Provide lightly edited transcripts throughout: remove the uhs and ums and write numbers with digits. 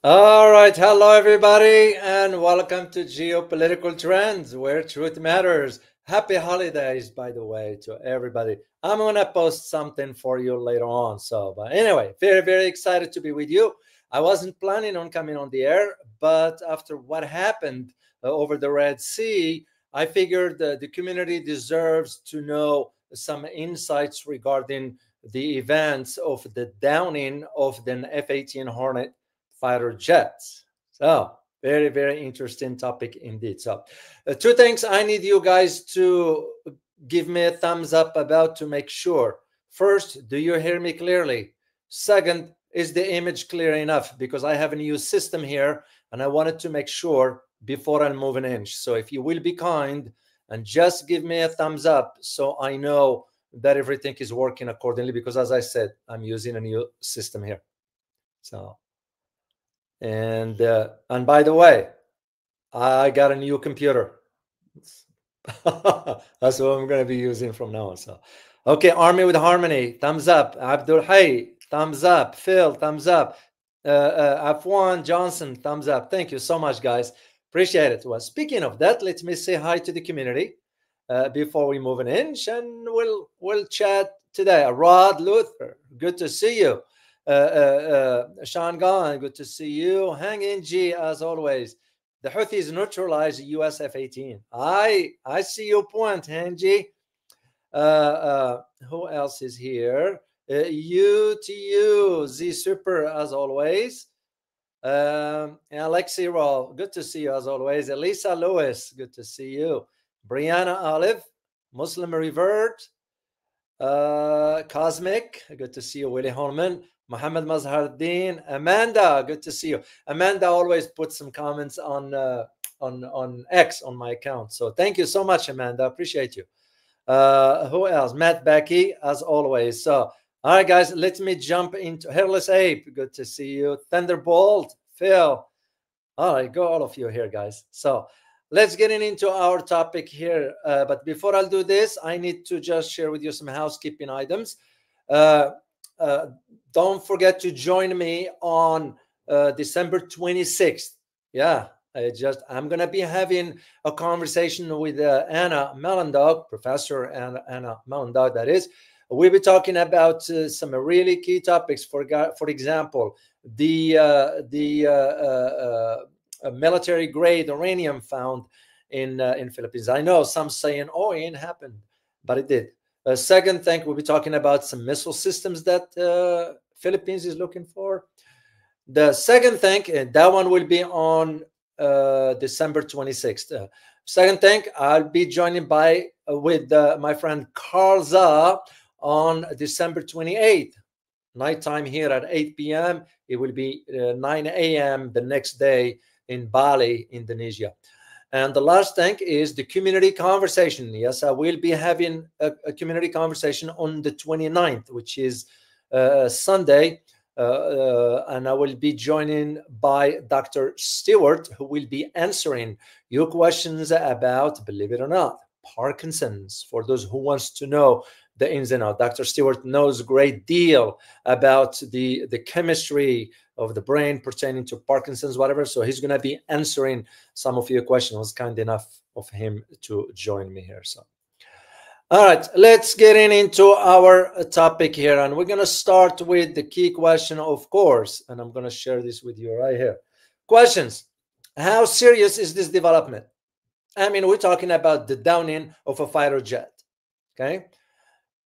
All right, hello everybody, and welcome to Geopolitical Trends, where truth matters. Happy holidays, by the way, to everybody. I'm gonna post something for you later on. But anyway, very excited to be with you. I wasn't planning on coming on the air, but after what happened over the Red Sea, I figured the community deserves to know some insights regarding the events of the downing of the F-18 Hornet fighter jets. So very interesting topic indeed. So two things I need you guys to give me a thumbs up about to make sure. First, do you hear me clearly? Second, is the image clear enough? Because I have a new system here and I wanted to make sure before I move an inch. So if you will be kind and just give me a thumbs up so I know that everything is working accordingly, because as I said, I'm using a new system here. So and by the way, I got a new computer. That's what I'm going to be using from now on. So, okay, Army with Harmony, thumbs up. Abdul Hay, thumbs up. Phil, thumbs up. Afwan Johnson, thumbs up. Thank you so much, guys. Appreciate it. Well, speaking of that, let me say hi to the community before we move an inch, and we'll chat today. Rod Luther, good to see you. Sean Gunn, good to see you. Hang in, G, as always. The Houthis neutralized US F-18. I see your point, Hanji. Who else is here? UTU, Z Super, as always. Alexi Roll, good to see you as always. Elisa Lewis, good to see you. Brianna Olive, Muslim Revert. Cosmic, good to see you. Willie Holman, Muhammad Mazhardin, Amanda, good to see you. Amanda always puts some comments on X on my account, so thank you so much, Amanda. Appreciate you. Who else? Matt Becky, as always. So, all right, guys, let me jump into Hairless Ape. Good to see you. Thunderbolt, Phil. All right, go all of you here, guys. So let's get into our topic here. But before I'll do this, I need to just share with you some housekeeping items. Don't forget to join me on December 26th. Yeah, I'm going to be having a conversation with Anna Melendog, Professor Anna Melendog, that is. We'll be talking about some really key topics. For example, the military grade uranium found in Philippines. I know some saying, "Oh, it ain't happened," but it did. Second thing, we'll be talking about some missile systems that Philippines is looking for. The second thing, and that one will be on December 26th. Second thing, I'll be joining with my friend Carl Za on December 28th. Nighttime here at 8 p.m. It will be 9 a.m. the next day in Bali, Indonesia. And the last thing is the community conversation. Yes, I will be having a community conversation on the 29th, which is Sunday. And I will be joining by Dr. Stewart, who will be answering your questions about, believe it or not, Parkinson's, for those who wants to know the ins and outs. Dr. Stewart knows a great deal about the chemistry of the brain pertaining to Parkinson's, whatever. So he's going to be answering some of your questions. It was kind enough of him to join me here. So, all right, let's get into our topic here. And we're going to start with the key question, of course. And I'm going to share this with you right here. Questions. How serious is this development? I mean, we're talking about the downing of a fighter jet. Okay.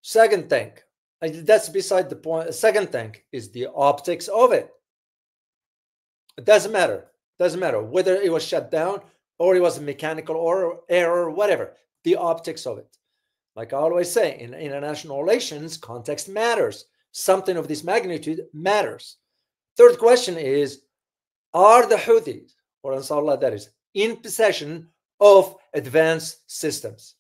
Second thing, that's beside the point. Second thing is the optics of it. It doesn't matter. It doesn't matter whether it was shut down or it was a mechanical error, whatever. The optics of it. Like I always say, in international relations, context matters. Something of this magnitude matters. Third question is, are the Houthis, or Ansarullah that is, in possession of advanced systems?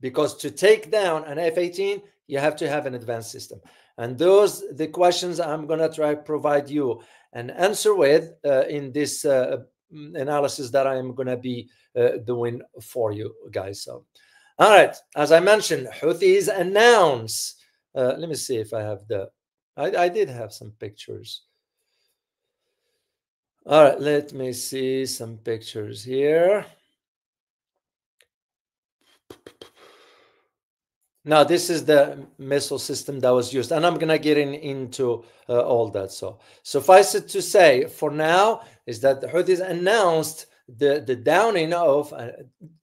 Because to take down an F-18, you have to have an advanced system. And those the questions I'm going to try to provide you an answer with in this analysis that I'm going to be doing for you guys. So, all right, as I mentioned, Houthis announce. Let me see if I have I did have some pictures. All right, let me see some pictures here. Now, this is the missile system that was used, and I'm going to get into all that. So, suffice it to say, for now, is that the Houthis announced the downing of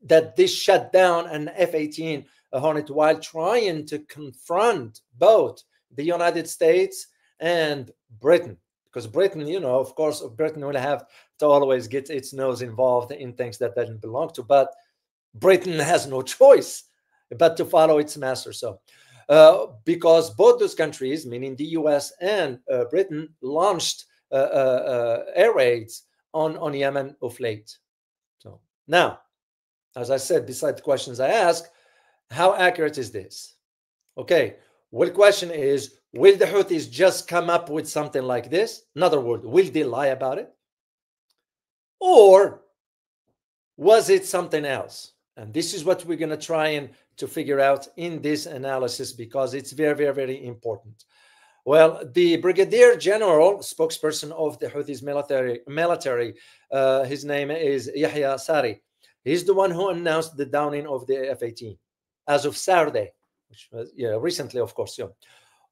that this shut down an F-18 Hornet while trying to confront both the United States and Britain. Because Britain, you know, of course, Britain will have to always get its nose involved in things that doesn't belong to, but Britain has no choice but to follow its master. So, because both those countries, meaning the US and Britain, launched air raids on Yemen of late. So, now, as I said, beside the questions I ask, how accurate is this? Okay, well, the question is, will the Houthis just come up with something like this? In other words, will they lie about it? Or was it something else? And this is what we're going to try and to figure out in this analysis, because it's very, very, very important. Well, the Brigadier General, spokesperson of the Houthis military, his name is Yahya Sari. He's the one who announced the downing of the F-18 as of Saturday, which was recently, of course.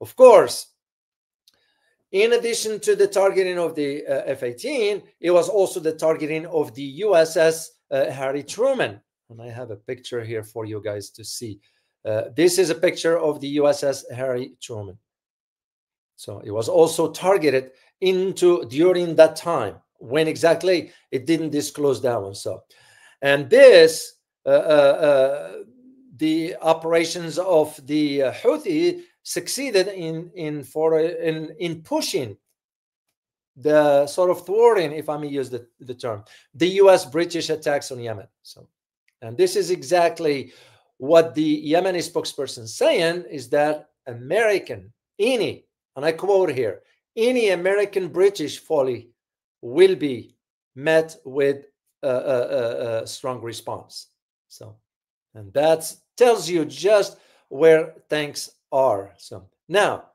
Of course, in addition to the targeting of the F-18, it was also the targeting of the USS Harry Truman. And I have a picture here for you guys to see. This is a picture of the USS Harry Truman. So it was also targeted during that time. When exactly, it didn't disclose that one. So, and this, the operations of the Houthi succeeded in pushing the sort of thwarting, if I may use the term, the US-British attacks on Yemen. So, and this is exactly what the Yemeni spokesperson is saying, is that any, and I quote here, any American-British folly will be met with a strong response. So, and that tells you just where things are. So now,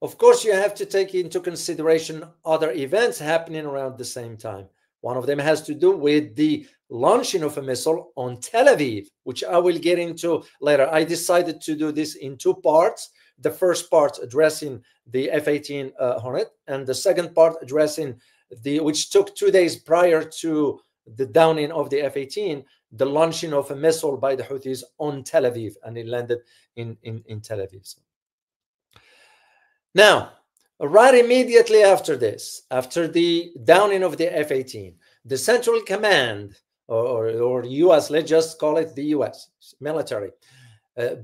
of course, you have to take into consideration other events happening around the same time. One of them has to do with the launching of a missile on Tel Aviv, which I will get into later. I decided to do this in two parts. The first part addressing the F-18 Hornet, and the second part addressing which took 2 days prior to the downing of the F-18, the launching of a missile by the Houthis on Tel Aviv, and it landed in Tel Aviv. So, now, right immediately after this, after the downing of the F-18, the Central Command, or US, let's just call it the US military,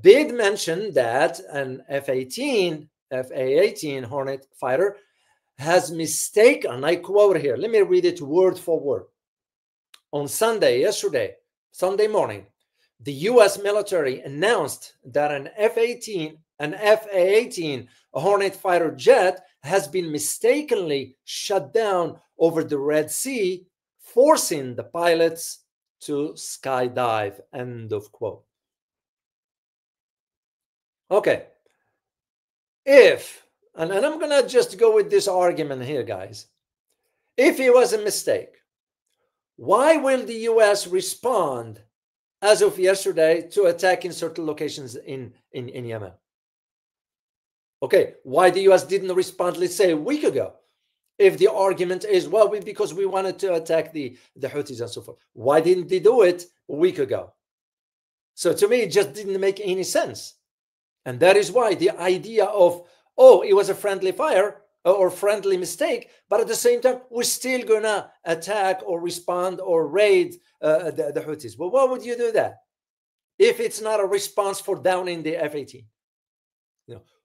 did mention that an F-18 Hornet fighter has mistaken, and I quote here, let me read it word for word. On Sunday morning, the US military announced that an F-18 Hornet fighter jet has been mistakenly shut down over the Red Sea, forcing the pilots to skydive. End of quote. Okay. And I'm going to just go with this argument here, guys. If it was a mistake, why will the US respond as of yesterday to attacking certain locations in Yemen? Okay, why the US didn't respond, let's say, a week ago? If the argument is, well, because we wanted to attack the Houthis and so forth. Why didn't they do it a week ago? So to me, it just didn't make any sense. And that is why the idea of, oh, it was a friendly fire or friendly mistake, but at the same time, we're still going to attack or respond or raid the Houthis. Well, why would you do that if it's not a response for downing the F-18?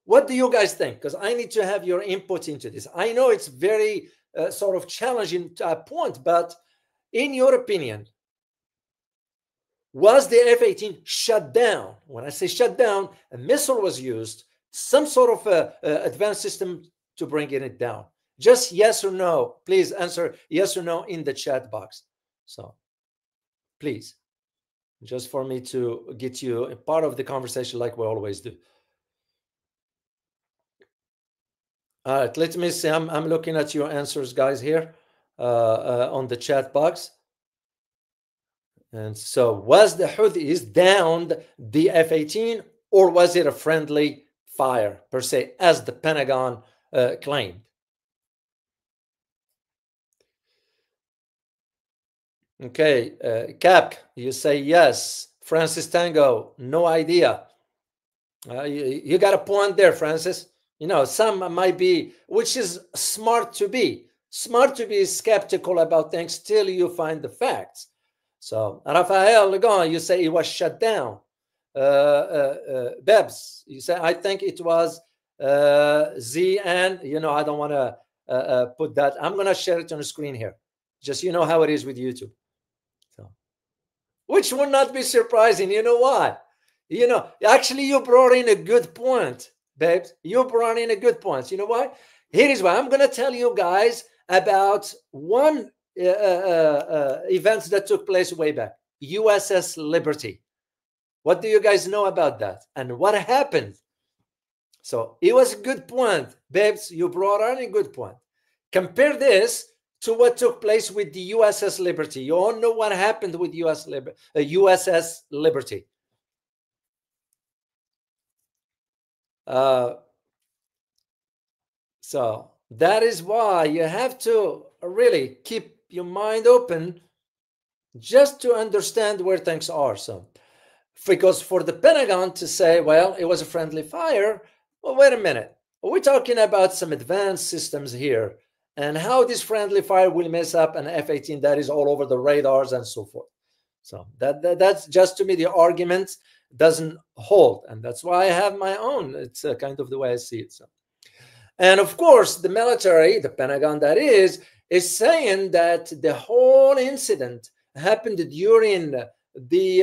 What do you guys think? Because I need to have your input into this. I know it's very sort of challenging point, but in your opinion, was the F-18 shut down? When I say shut down, a missile was used, some sort of advanced system to bring it down. Just yes or no. Please answer yes or no in the chat box. So please, just for me to get you a part of the conversation like we always do. All right, let me see. I'm looking at your answers, guys, here. on the chat box. And so, was the Houthis downed the F-18, or was it a friendly fire per se, as the Pentagon claimed? Okay, Cap, you say yes. Francis Tango, no idea. You got a point there, Francis. You know, some might be, which is smart to be skeptical about things till you find the facts. So, Rafael, go on. You say it was shut down. Bebs, you say, I think it was ZN. You know, I don't want to put that. I'm going to share it on the screen here. Just, you know how it is with YouTube. So, which would not be surprising. You know why? You know, actually, you brought in a good point, babes. You brought in a good point. You know why? Here is why. I'm going to tell you guys about one event that took place way back. USS Liberty. What do you guys know about that? And what happened? So it was a good point, babes. You brought on a good point. Compare this to what took place with the USS Liberty. You all know what happened with USS Liberty. So that is why you have to really keep your mind open just to understand where things are. So, because for the Pentagon to say, well, it was a friendly fire, well, wait a minute. We're talking about some advanced systems here and how this friendly fire will mess up an F-18 that is all over the radars and so forth. So that's just, to me, the argument doesn't hold. And that's why I have my own. It's kind of the way I see it. So. And of course, the military, the Pentagon that is saying that the whole incident happened during the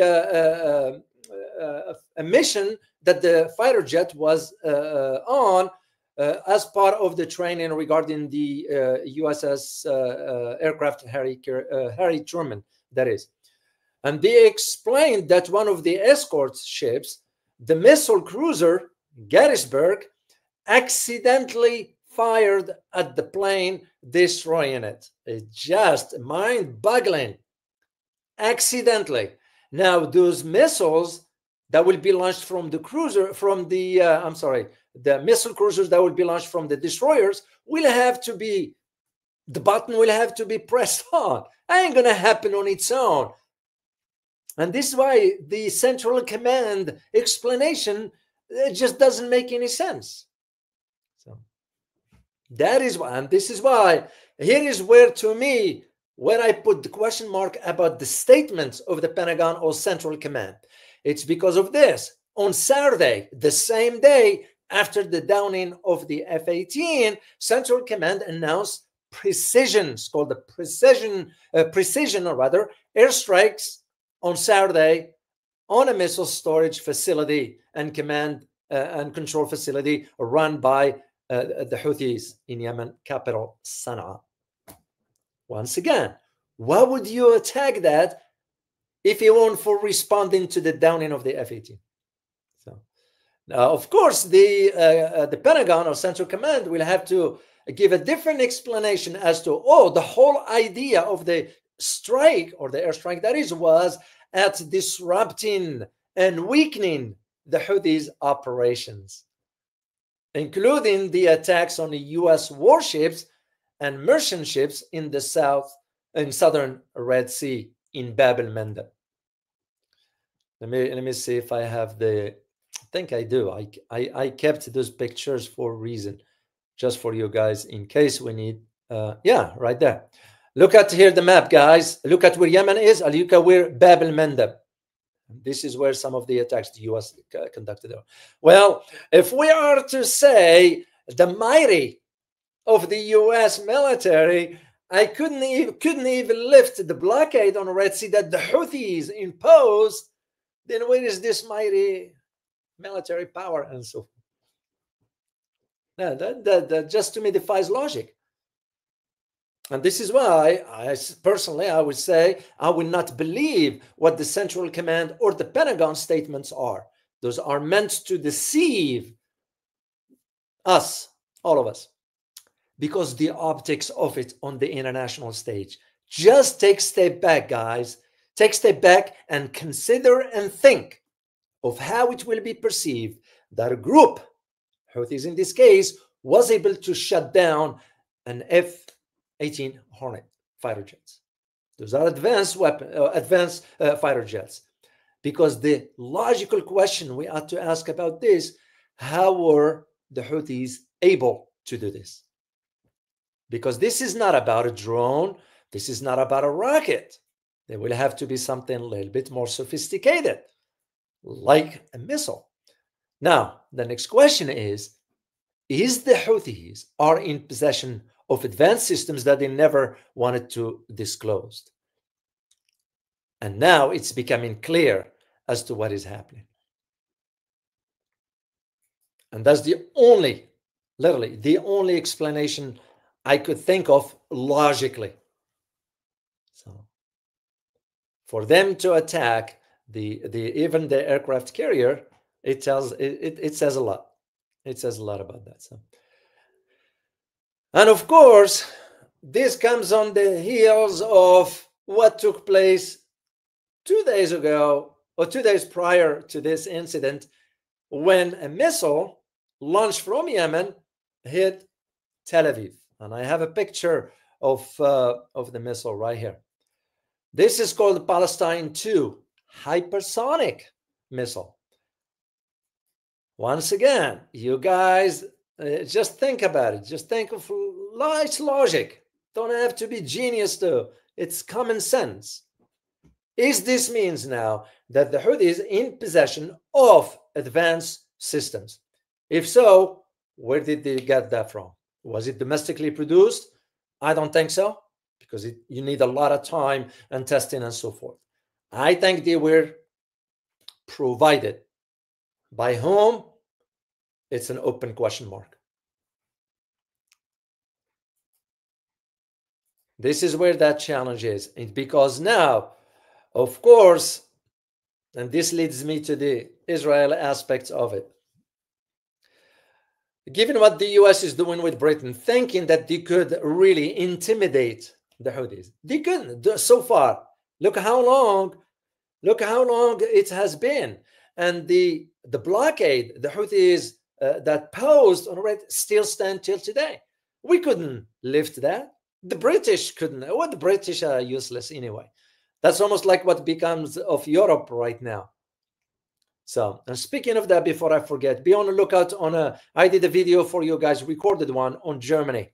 a mission that the fighter jet was on as part of the training regarding the USS aircraft Harry Truman, that is. And they explained that one of the escort ships, the missile cruiser Gettysburg, accidentally fired at the plane, destroying it. It's just mind-boggling. Accidentally. Now, those missiles that will be launched from the cruiser, from the, the missile cruisers that will be launched from the destroyers will have to be, the button will have to be pressed on. It ain't going to happen on its own. And this is why the Central Command explanation just doesn't make any sense. So that is why, and this is why, here is where, to me, when I put the question mark about the statements of the Pentagon or Central Command. It's because of this. On Saturday, the same day after the downing of the F-18, Central Command announced precision, called the precision airstrikes on Saturday on a missile storage facility and command and control facility run by the Houthis in Yemen, capital Sana'a. Once again, why would you attack that if you weren't for responding to the downing of the F-18? So, of course, the Pentagon or Central Command will have to give a different explanation as to, the whole idea of the strike, or the airstrike that is, was at disrupting and weakening the Houthis' operations, including the attacks on the U.S. warships and merchant ships in the southern Red Sea in Bab el-Mandeb. Let me see if I have the, I think I do. I kept those pictures for a reason, just for you guys in case we need. Yeah, right there. Look at here the map, guys. Look at where Yemen is. Look at where Bab el-Mandeb. This is where some of the attacks the U.S. conducted. Well, if we are to say the mighty of the U.S. military, I couldn't even lift the blockade on the Red Sea that the Houthis imposed, then where is this mighty military power and so forth? That just, to me, defies logic. And this is why I would say I will not believe what the Central Command or the Pentagon statements are. Those are meant to deceive us, all of us. because the optics of it on the international stage. Just take a step back, guys. Take a step back and consider and think of how it will be perceived that a group, Houthis in this case, was able to shut down an F-18 Hornet fighter jets. Those are advanced fighter jets. Because the logical question we ought to ask about this, how were the Houthis able to do this? Because this is not about a drone. This is not about a rocket. There will have to be something a little bit more sophisticated, like a missile. Now, the next question is the Houthis are in possession of advanced systems that they never wanted to disclose? And now it's becoming clear as to what is happening. And that's the only, literally, the only explanation I could think of logically. So for them to attack even the aircraft carrier, it says a lot. It says a lot about that. So, and of course, this comes on the heels of what took place 2 days ago, or 2 days prior to this incident, when a missile launched from Yemen hit Tel Aviv. And I have a picture of the missile right here. This is called Palestine 2 Hypersonic missile. Once again, you guys just think about it. Just think of it's logic. Don't have to be genius though. It's common sense. Is this means now that the Houthis is in possession of advanced systems? If so, where did they get that from? Was it domestically produced? I don't think so, because you need a lot of time and testing and so forth. I think they were provided. By whom? It's an open question mark. This is where that challenge is. It's because now, of course, and this leads me to the Israel aspects of it. Given what the US is doing with Britain, thinking that they could really intimidate the Houthis, they couldn't so far. Look how long it has been. And the blockade, the Houthis that posed on it still stand till today. We couldn't lift that. The British couldn't. Well, the British are useless anyway. That's almost like what becomes of Europe right now. So, and speaking of that, before I forget, be on the lookout I did a video for you guys, recorded one on Germany.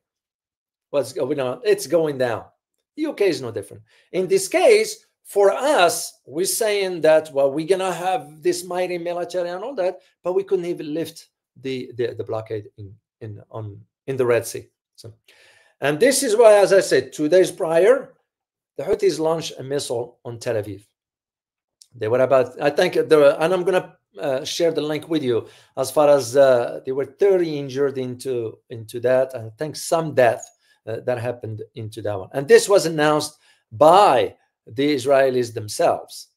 What's going on? It's going down. The UK is no different. In this case, for us, we're saying that, well, we're going to have this mighty military and all that, but we couldn't even lift the blockade in the Red Sea. So, and this is why, as I said, 2 days prior, the Houthis launched a missile on Tel Aviv. They were about, I think, and I'm going to share the link with you, as far as they were 30 injured into that. I think some death that happened into that one. And this was announced by the Israelis themselves.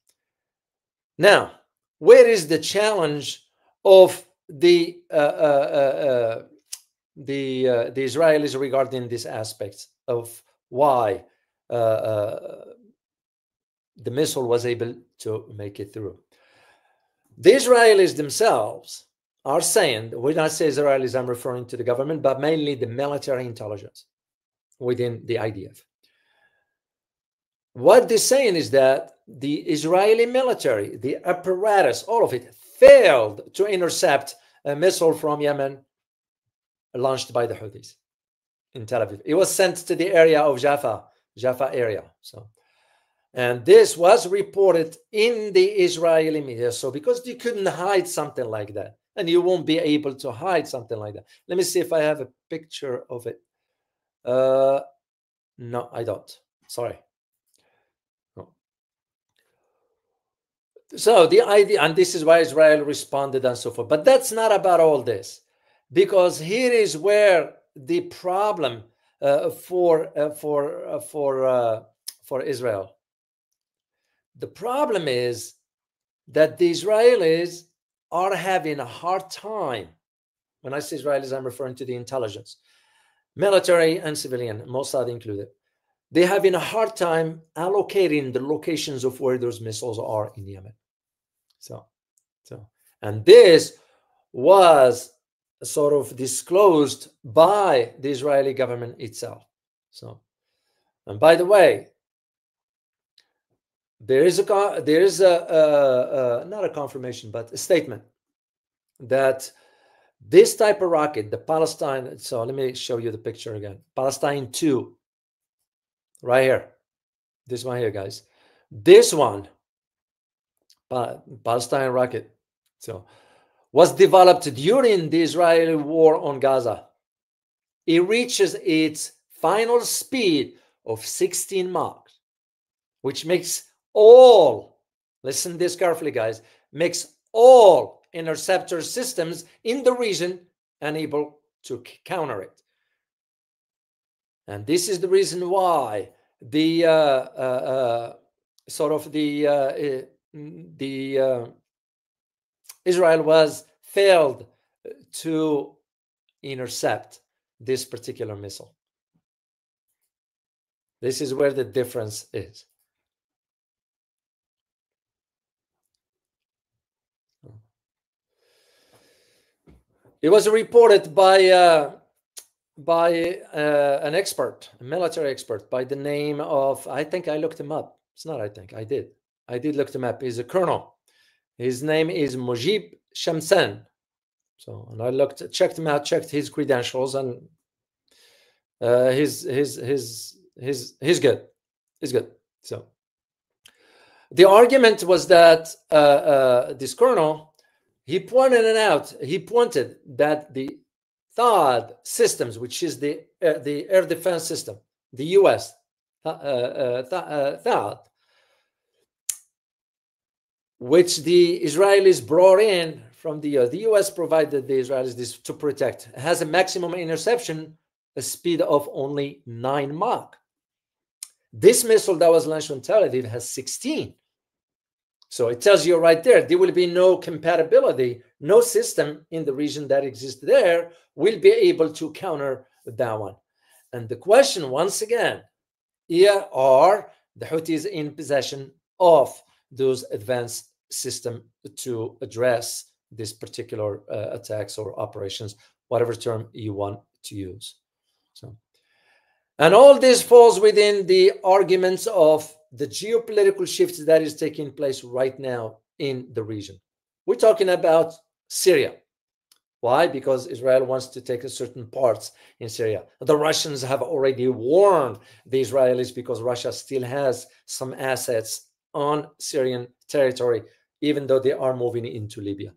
Now, where is the challenge of the Israelis regarding this aspect of why the missile was able to make it through? The Israelis themselves are saying, when I say Israelis, I'm referring to the government, but mainly the military intelligence within the IDF. What they're saying is that the Israeli military, the apparatus, all of it, failed to intercept a missile from Yemen launched by the Houthis in Tel Aviv. It was sent to the area of Jaffa area. So, and this was reported in the Israeli media. So, because you couldn't hide something like that, and you won't be able to hide something like that. Let me see if I have a picture of it. No, I don't. Sorry. No. So the idea, and this is why Israel responded and so forth. But that's not about all this, because here is where the problem for Israel. The problem is that the Israelis are having a hard time. When I say Israelis, I'm referring to the intelligence. military and civilian, Mossad included, they're having a hard time allocating the locations of where those missiles are in Yemen. And this was sort of disclosed by the Israeli government itself. And by the way, there is not a confirmation, but a statement that this type of rocket, the Palestine, so let me show you the picture again. Palestine 2, right here. This one here, guys. This one, Palestine rocket, was developed during the Israeli war on Gaza. It reaches its final speed of 16 Mach, which makes all, listen this carefully, guys, makes all interceptor systems in the region unable to counter it. And this is the reason why the Israel was failed to intercept this particular missile. This is where the difference is. It was reported by an expert, a military expert, by the name of, I think I looked him up. It's not I think, I did look him up. He's a colonel. His name is Mujib Shamsan. And I checked him out, checked his credentials, and he's good. He's good. So the argument was that this colonel, he pointed that the THAAD systems, which is the air defense system, the U.S. THAAD, which the Israelis brought in from the U.S. The U.S. provided the Israelis this to protect. It has a maximum interception, a speed of only 9 Mach. This missile that was launched from Tel Aviv has 16. So it tells you right there will be no compatibility. No system in the region that exists there will be able to counter that one. And the question, once again, here are the Houthis in possession of those advanced systems to address this particular attacks or operations, whatever term you want to use. And all this falls within the arguments of the geopolitical shift that is taking place right now in the region. We're talking about Syria. Why? Because Israel wants to take certain parts in Syria. The Russians have already warned the Israelis because Russia still has some assets on Syrian territory, even though they are moving into Libya.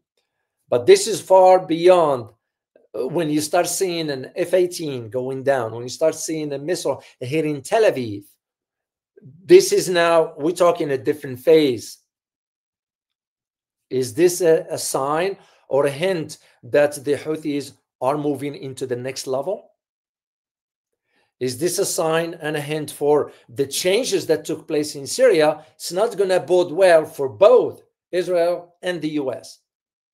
But this is far beyond. When you start seeing an F-18 going down, when you start seeing a missile hitting Tel Aviv, this is now, we're talking a different phase. Is this a sign or a hint that the Houthis are moving into the next level? Is this a sign and a hint for the changes that took place in Syria? It's not going to bode well for both Israel and the U.S.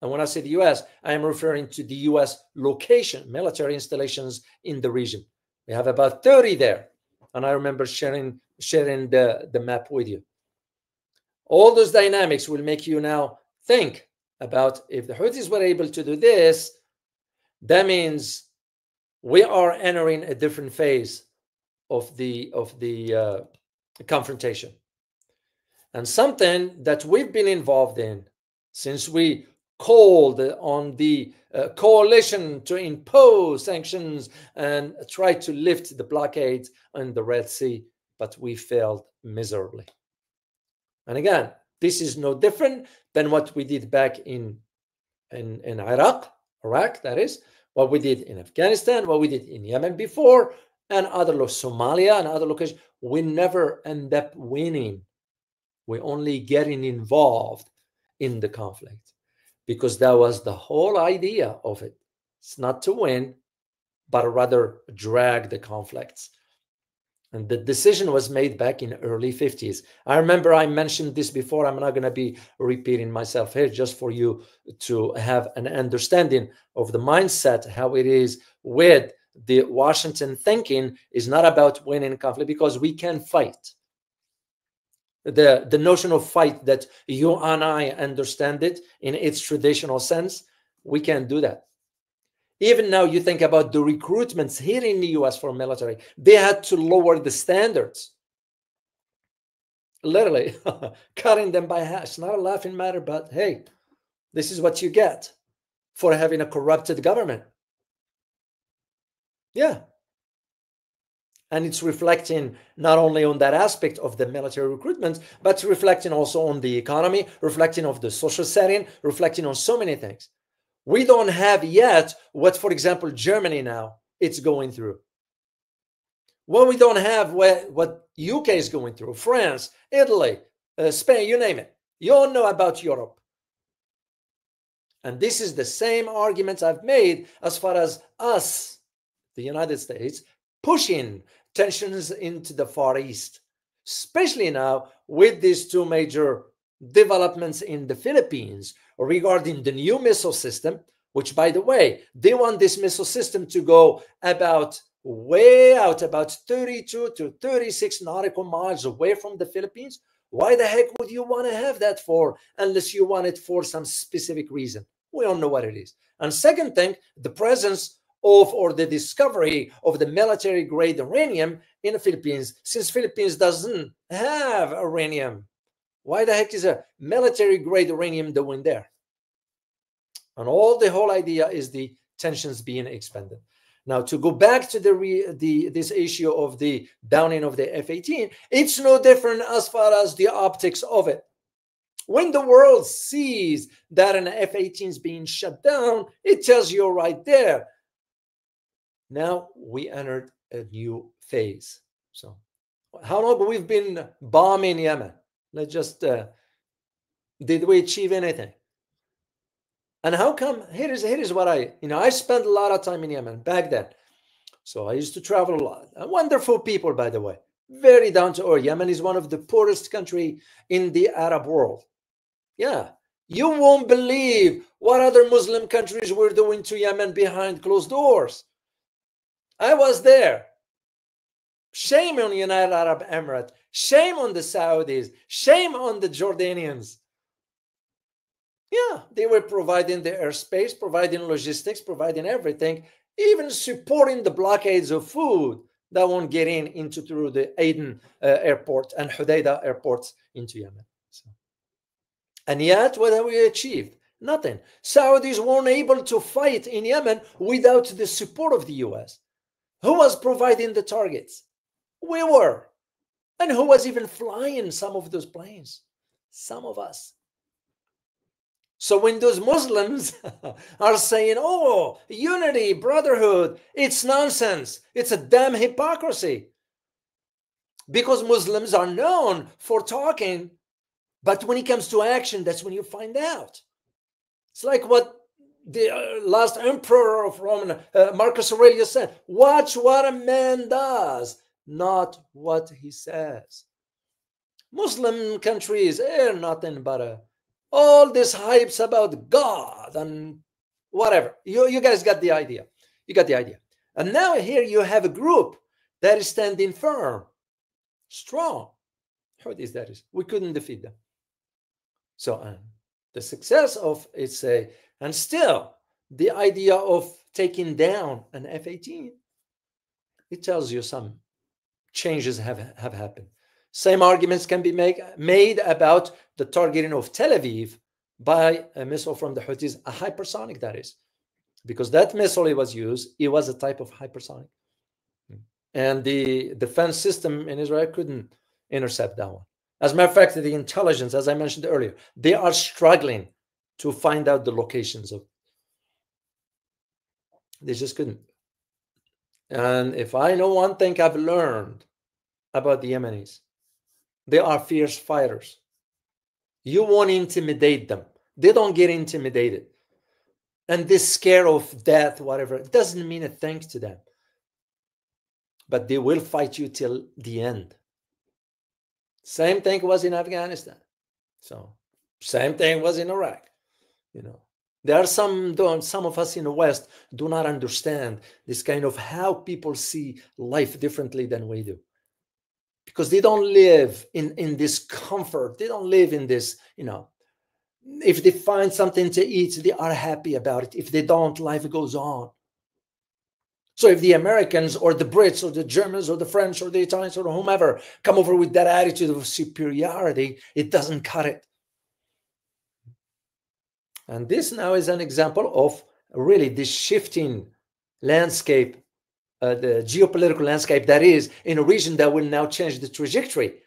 And when I say the U.S., I am referring to the U.S. location, military installations in the region. We have about 30 there. And I remember sharing the map with you. All those dynamics will make you now think about, if the Houthis were able to do this, that means we are entering a different phase of the confrontation. And something that we've been involved in since we called on the coalition to impose sanctions and try to lift the blockade in the Red Sea, but we failed miserably. And again, this is no different than what we did back in Iraq, that is, what we did in Afghanistan, what we did in Yemen before, and other Somalia and other locations. We never end up winning. We're only getting involved in the conflict, because that was the whole idea of it. It's not to win, but rather drag the conflicts. And the decision was made back in early 50s. I remember I mentioned this before. I'm not going to be repeating myself here, just for you to have an understanding of the mindset, how it is with the Washington thinking is not about winning conflict, because we can fight. The notion of fight that you and I understand it in its traditional sense, we can do that. Even now, you think about the recruitments here in the US for military, they had to lower the standards. Literally cutting them by half. It's not a laughing matter, but hey, this is what you get for having a corrupted government. Yeah. And it's reflecting not only on that aspect of the military recruitment, but reflecting also on the economy, reflecting on the social setting, reflecting on so many things. We don't have yet what, for example, Germany now it's going through. Well, we don't have what UK is going through, France, Italy, Spain, you name it. You all know about Europe. And this is the same arguments I've made as far as us, the United States, pushing tensions into the Far East, especially now with these two major developments in the Philippines regarding the new missile system, which, by the way, they want this missile system to go about way out, about 32 to 36 nautical miles away from the Philippines. Why the heck would you want to have that for, unless you want it for some specific reason? We don't know what it is. And second thing, the presence of, or the discovery of, the military grade uranium in the Philippines, since Philippines doesn't have uranium. Why the heck is a military grade uranium doing there? And all the whole idea is the tensions being expanded. Now, to go back to this issue of the downing of the F-18, it's no different as far as the optics of it. When the world sees that an F-18 is being shut down, it tells you right there. Now we entered a new phase. So how long we've been bombing Yemen? Let's just, did we achieve anything? And how come, here is what I spent a lot of time in Yemen back then. So I used to travel a lot. Wonderful people, by the way, very down to earth. Yemen is one of the poorest countries in the Arab world. Yeah, you won't believe what other Muslim countries were doing to Yemen behind closed doors. I was there. Shame on the United Arab Emirates. Shame on the Saudis. Shame on the Jordanians. Yeah, they were providing the airspace, providing logistics, providing everything, even supporting the blockades of food that won't get into through the Aden airport and Hodeidah airports into Yemen. So, and yet, what have we achieved? Nothing. Saudis weren't able to fight in Yemen without the support of the US. Who was providing the targets? We were. And who was even flying some of those planes? Some of us. So when those Muslims are saying, oh, unity, brotherhood, it's nonsense. It's a damn hypocrisy. Because Muslims are known for talking, but when it comes to action, that's when you find out. It's like what the last emperor of Rome, Marcus Aurelius, said, watch what a man does, not what he says. Muslim countries are nothing but all these hypes about God and whatever. You guys got the idea. You got the idea. And now here you have a group that is standing firm, strong. Houthis, that is. We couldn't defeat them. So the success of it's and still the idea of taking down an F-18, it tells you some changes have happened. Same arguments can be made about the targeting of Tel Aviv by a missile from the Houthis, a hypersonic, that is, because that missile it was used, it was a type of hypersonic. And the defense system in Israel couldn't intercept that one. As a matter of fact, the intelligence, as I mentioned earlier, they are struggling to find out the locations of. They just couldn't. And if I know one thing I've learned about the Yemenis, they are fierce fighters. You won't intimidate them. They don't get intimidated. And this scare of death, whatever, it doesn't mean a thing to them. But they will fight you till the end. Same thing was in Afghanistan. So same thing was in Iraq. There are some of us in the West do not understand this kind of how people see life differently than we do, because they don't live in this comfort. They don't live in this, if they find something to eat, they are happy about it. If they don't, life goes on. So if the Americans or the Brits or the Germans or the French or the Italians or whomever come over with that attitude of superiority, it doesn't cut it. And this now is an example of really this shifting landscape, the geopolitical landscape that is in a region that will now change the trajectory.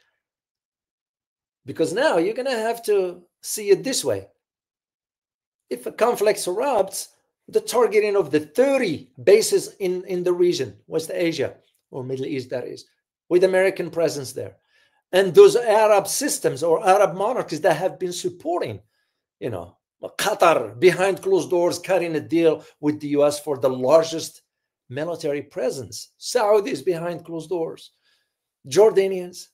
Because now you're going to have to see it this way. If a conflict erupts, the targeting of the 30 bases in the region, West Asia or Middle East, that is, with American presence there. And those Arab systems or Arab monarchies that have been supporting, Qatar behind closed doors, cutting a deal with the US for the largest military presence. Saudis behind closed doors. Jordanians,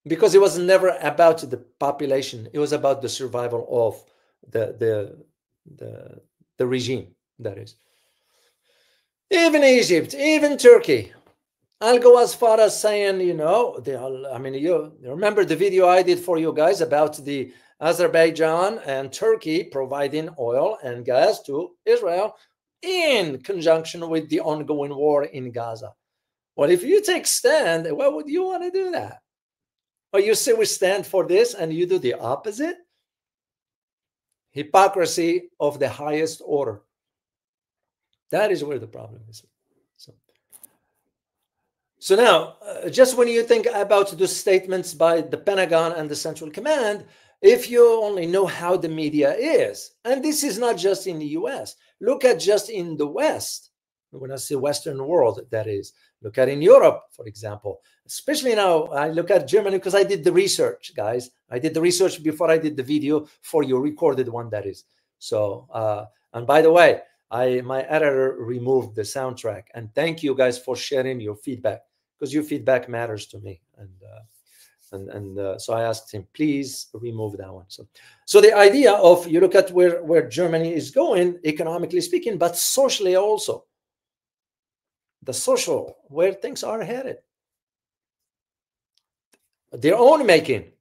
because it was never about the population. It was about the survival of the regime, that is. Even Egypt, even Turkey. I'll go as far as saying, you remember the video I did for you guys about the Azerbaijan and Turkey providing oil and gas to Israel in conjunction with the ongoing war in Gaza. Well, if you take stand, why would you want to do that? Or you say we stand for this and you do the opposite? Hypocrisy of the highest order. That is where the problem is. So now, just when you think about the statements by the Pentagon and the Central Command, if you only know how the media is, and this is not just in the US, look at just in the West, when I say Western world, that is, look at in Europe, for example, especially now, I look at Germany because I did the research, guys. I did the research before I did the video for your recorded one, that is. So, and by the way, my editor removed the soundtrack, and thank you guys for sharing your feedback, because your feedback matters to me. And so I asked him, please remove that one. So the idea of, you look at where Germany is going, economically speaking, but socially also, the social, where things are headed, their own making.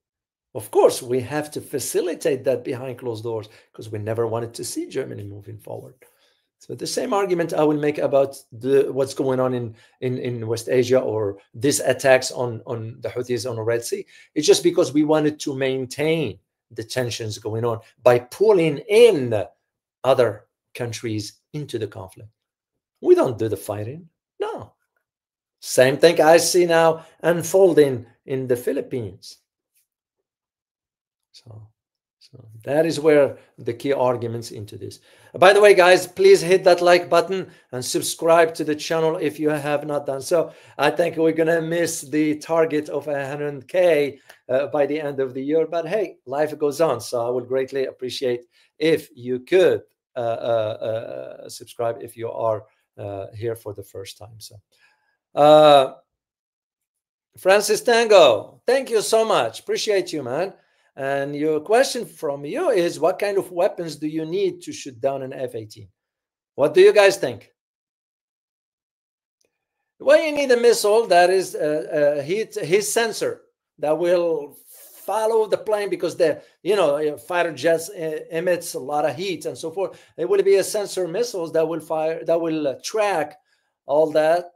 Of course, we have to facilitate that behind closed doors, because we never wanted to see Germany moving forward. So the same argument I will make about what's going on in West Asia, or these attacks on the Houthis on the Red Sea. It's just because we wanted to maintain the tensions going on by pulling in other countries into the conflict. We don't do the fighting. No. Same thing I see now unfolding in the Philippines. So that is where the key arguments into this. By the way, guys, please hit that like button and subscribe to the channel if you have not done so. I think we're going to miss the target of 100K by the end of the year. But hey, life goes on. So I would greatly appreciate if you could subscribe if you are here for the first time. So Francis Tango, thank you so much. Appreciate you, man. And your question from you is, what kind of weapons do you need to shoot down an F-18? What do you guys think? Well, you need a missile that is heat sensor that will follow the plane, because the fighter jets emits a lot of heat and so forth. It will be a sensor missiles that will fire, that will track all that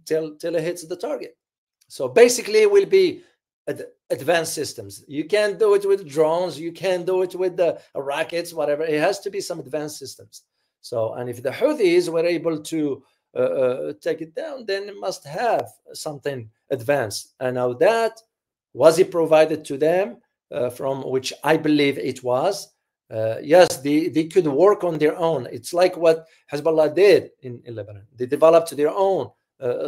till it hits the target. So basically, it will be advanced systems. You can't do it with drones. You can't do it with the rockets, whatever. It has to be some advanced systems. So, and if the Houthis were able to take it down, then it must have something advanced. And now that, was it provided to them, from which I believe it was? Yes, they could work on their own. It's like what Hezbollah did in Lebanon. They developed their own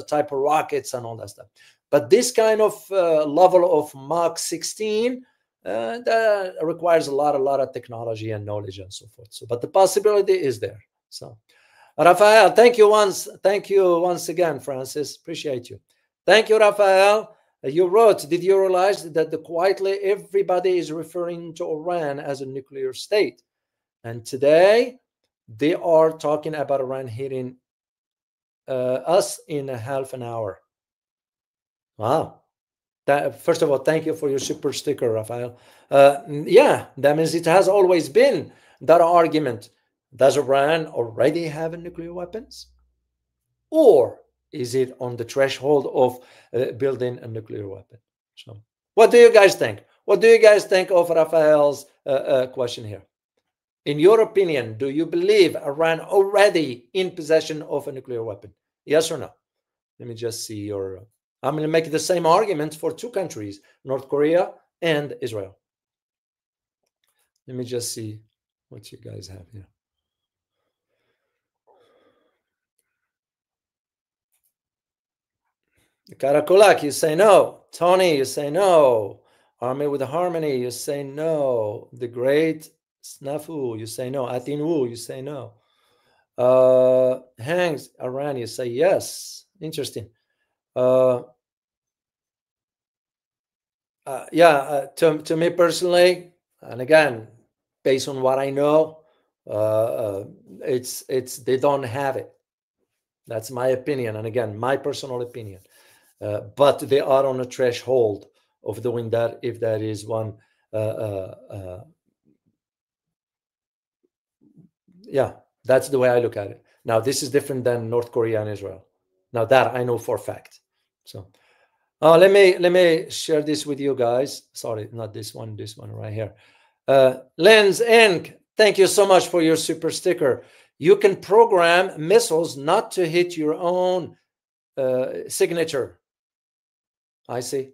type of rockets and all that stuff. But this kind of level of Mach 16, that requires a lot of technology and knowledge and so forth. So, but the possibility is there. So, Rafael, thank you once again, Francis. Appreciate you. Thank you, Rafael. You wrote, did you realize that quietly everybody is referring to Iran as a nuclear state? And today they are talking about Iran hitting us in a half an hour. Wow. First of all, thank you for your super sticker, Rafael. Yeah, that means it has always been that argument. Does Iran already have nuclear weapons? Or is it on the threshold of building a nuclear weapon? So, what do you guys think? What do you guys think of Rafael's question here? In your opinion, do you believe Iran already in possession of a nuclear weapon? Yes or no? Let me just see your... I'm going to make the same argument for two countries, North Korea and Israel. Let me just see what you guys have here. Karakulak, you say no. Tony, you say no. Army with Harmony, you say no. The Great Snafu, you say no. Atinwu, you say no. Hangs, Iran, you say yes. Interesting. To me personally, and again, based on what I know, it's they don't have it. That's my opinion, and again, my personal opinion. But they are on a threshold of doing that if that is one. Yeah, that's the way I look at it. Now, this is different than North Korea and Israel. Now that I know for a fact. So. Let me share this with you guys. Sorry, not this one right here. Lens Inc. Thank you so much for your super sticker. You can program missiles not to hit your own signature. I see.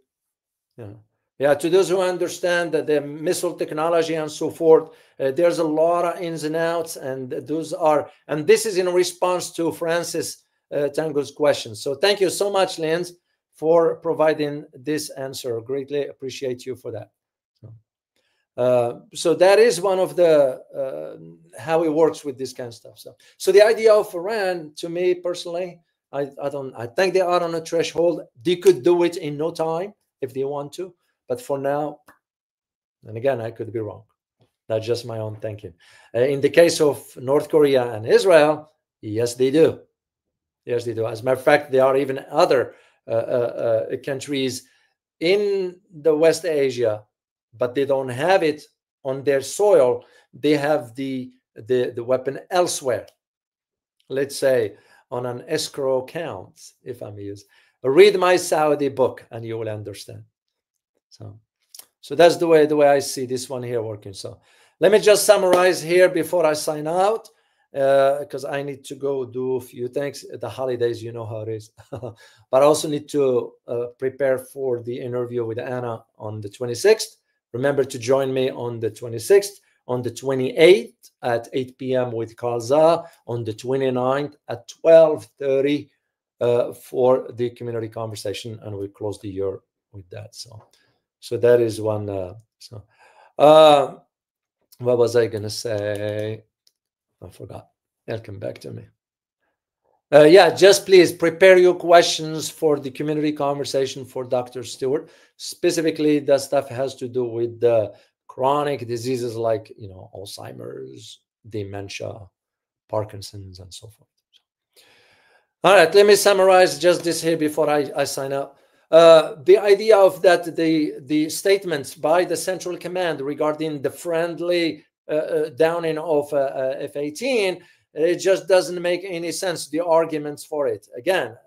Yeah. To those who understand that the missile technology and so forth, there's a lot of ins and outs, and this is in response to Francis Tango's question. So thank you so much, Lens, for providing this answer. Greatly appreciate you for that. So that is one of the how it works with this kind of stuff. So the idea of Iran, to me personally, I think they are on a threshold. They could do it in no time if they want to, but for now, and again, I could be wrong. That's just my own thinking. In the case of North Korea and Israel, yes, they do. Yes, they do. As a matter of fact, there are even other countries in the West Asia, but they don't have it on their soil. They have the weapon elsewhere. Let's say on an escrow account, if I may use. Read my Saudi book, and you will understand. So that's the way I see this one here working. So let me just summarize here before I sign out, because I need to go do a few things. The holidays, you know how it is. But I also need to prepare for the interview with Anna on the 26th. Remember to join me on the 26th, on the 28th at 8 p.m. with Kalza, on the 29th at 12:30 for the community conversation, and we close the year with that. So that is one. What was I going to say? I forgot. It'll come back to me. Just please prepare your questions for the community conversation for Dr. Stewart. Specifically, that stuff has to do with the chronic diseases like, Alzheimer's, dementia, Parkinson's, and so forth. All right, let me summarize just this here before I sign up. The idea of that the statements by the Central Command regarding the friendly downing of F-18, it just doesn't make any sense, the arguments for it. Again,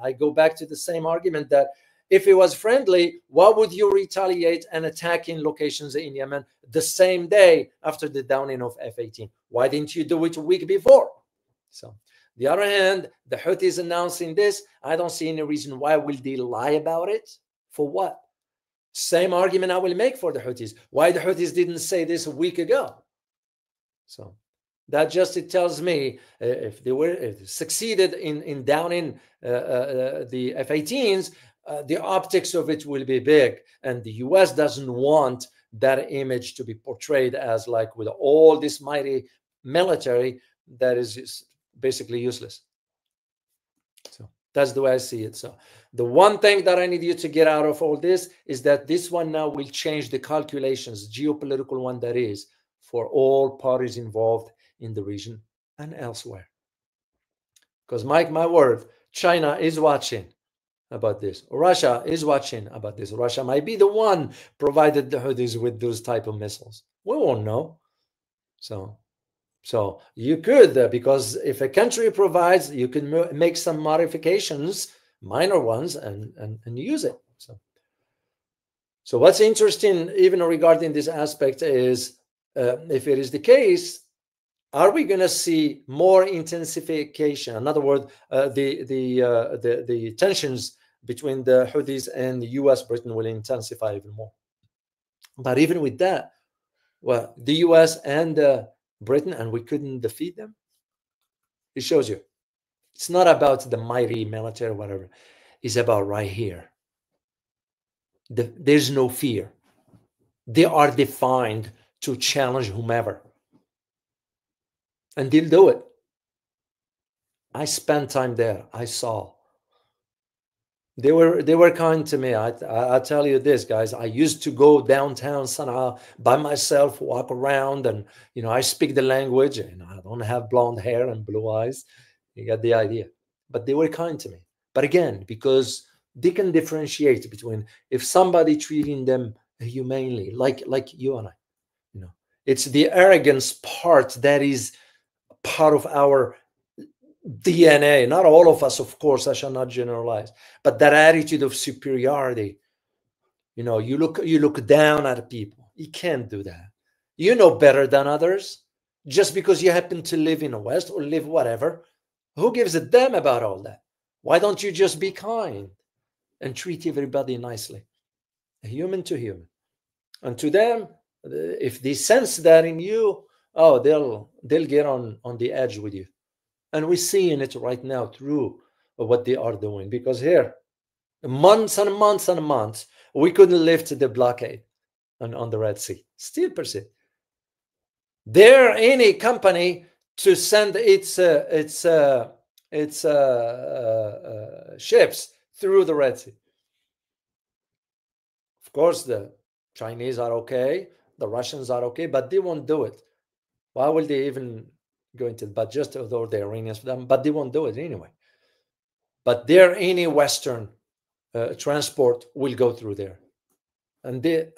I go back to the same argument that if it was friendly, why would you retaliate and attack in locations in Yemen the same day after the downing of F-18? Why didn't you do it a week before? So, the other hand, the Houthis announcing this, I don't see any reason why will they lie about it. For what? Same argument I will make for the Houthis. Why the Houthis didn't say this a week ago? So that just, it tells me if they succeeded in downing the F-18s, the optics of it will be big. And the US doesn't want that image to be portrayed as like with all this mighty military that is basically useless. So That's the way I see it. So the one thing that I need you to get out of all this is that this one now will change the calculations, geopolitical one that is, for all parties involved in the region and elsewhere. Because Mike, my word, China is watching about this. Russia is watching about this. Russia might be the one provided the Houthis with those type of missiles. We won't know. So you could, because if a country provides, you can make some modifications, minor ones, and use it. So what's interesting, even regarding this aspect, is if it is the case, are we going to see more intensification? In other words, the tensions between the Houthis and the U.S., Britain will intensify even more. But even with that, well, the U.S. and Britain, and we couldn't defeat them. It shows you it's not about the mighty military or whatever. It's about right here. There's no fear. They are defined to challenge whomever. And they'll do it. I spent time there. I saw. They were kind to me. I tell you this, guys. I used to go downtown Sana'a by myself, walk around, and I speak the language, and I don't have blonde hair and blue eyes. You get the idea. But they were kind to me. But again, because they can differentiate between if somebody treating them humanely, like you and I, it's the arrogance part that is part of our DNA. Not all of us, of course, I shall not generalize, but that attitude of superiority. You look down at people. You can't do that. You know better than others. Just because you happen to live in the West or live whatever, who gives a damn about all that? Why don't you just be kind and treat everybody nicely, human to human? And to them, if they sense that in you, oh, they'll get on the edge with you. And we're seeing it right now through what they are doing. Because here, months and months and months, we couldn't lift the blockade on the Red Sea. Still persist. Dare any company to send its ships through the Red Sea? Of course, the Chinese are okay, the Russians are okay, but they won't do it. Why will they even go into it? But just though the Iranians for them, but they won't do it anyway. But there, any Western transport will go through there, and they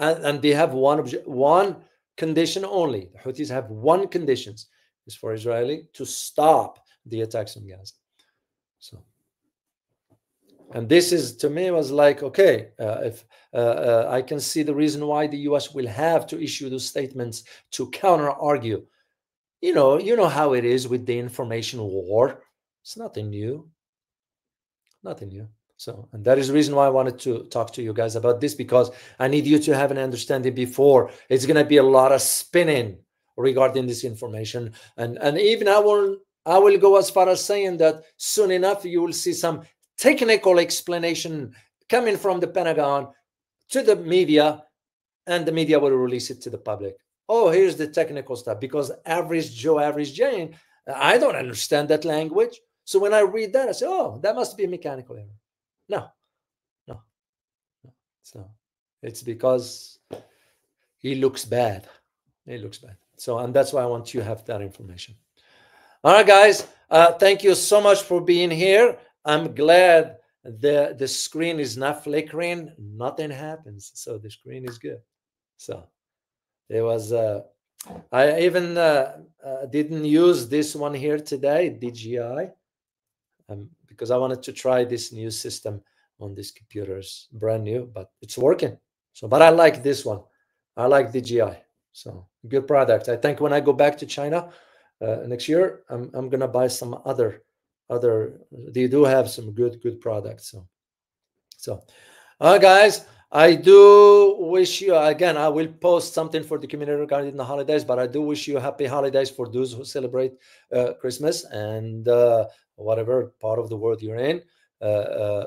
have one condition only. The Houthis have one condition: is for Israeli to stop the attacks on Gaza. So, and this is, to me, was like, okay, if I can see the reason why the U.S. will have to issue those statements to counter argue. You know how it is with the information war. It's nothing new. Nothing new. So, and that is the reason why I wanted to talk to you guys about this, because I need you to have an understanding before. It's going to be a lot of spinning regarding this information. And even I will go as far as saying that soon enough, you will see some technical explanation coming from the Pentagon to the media, and the media will release it to the public. Oh, here's the technical stuff, because average Joe, average Jane, I don't understand that language. So when I read that, I say, oh, that must be a mechanical error. No. So it's because he looks bad. He looks bad. So, and that's why I want you to have that information. All right, guys. Thank you so much for being here. I'm glad the screen is not flickering. Nothing happens. So the screen is good. So it was, I even didn't use this one here today, DJI, because I wanted to try this new system on these computers, brand new, but it's working. So, but I like this one. I like DJI. So good product. I think when I go back to China next year, I'm gonna buy some other. They do have some good products. So, guys, I do wish you, again, I will post something for the community regarding the holidays, but I do wish you happy holidays for those who celebrate Christmas and whatever part of the world you're in.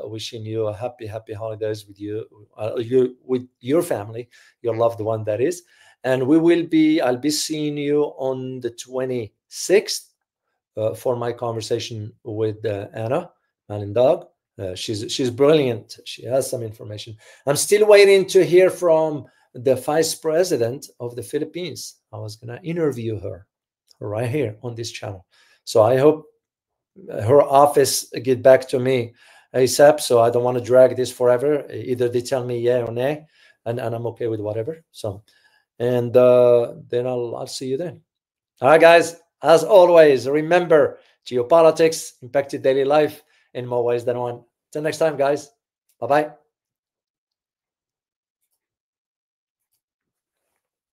Wishing you a happy holidays with you with your family, your loved one, that is. And I'll be seeing you on the 26th for my conversation with Anna Malindog. She's brilliant. She has some information. I'm still waiting to hear from the vice president of the Philippines. I was gonna interview her right here on this channel. So I hope her office get back to me ASAP. So I don't want to drag this forever. Either they tell me yeah or nay, and I'm okay with whatever. So, and then I'll see you then. All right, guys. As always, remember, geopolitics impacted daily life in more ways than one. Till next time, guys. Bye-bye.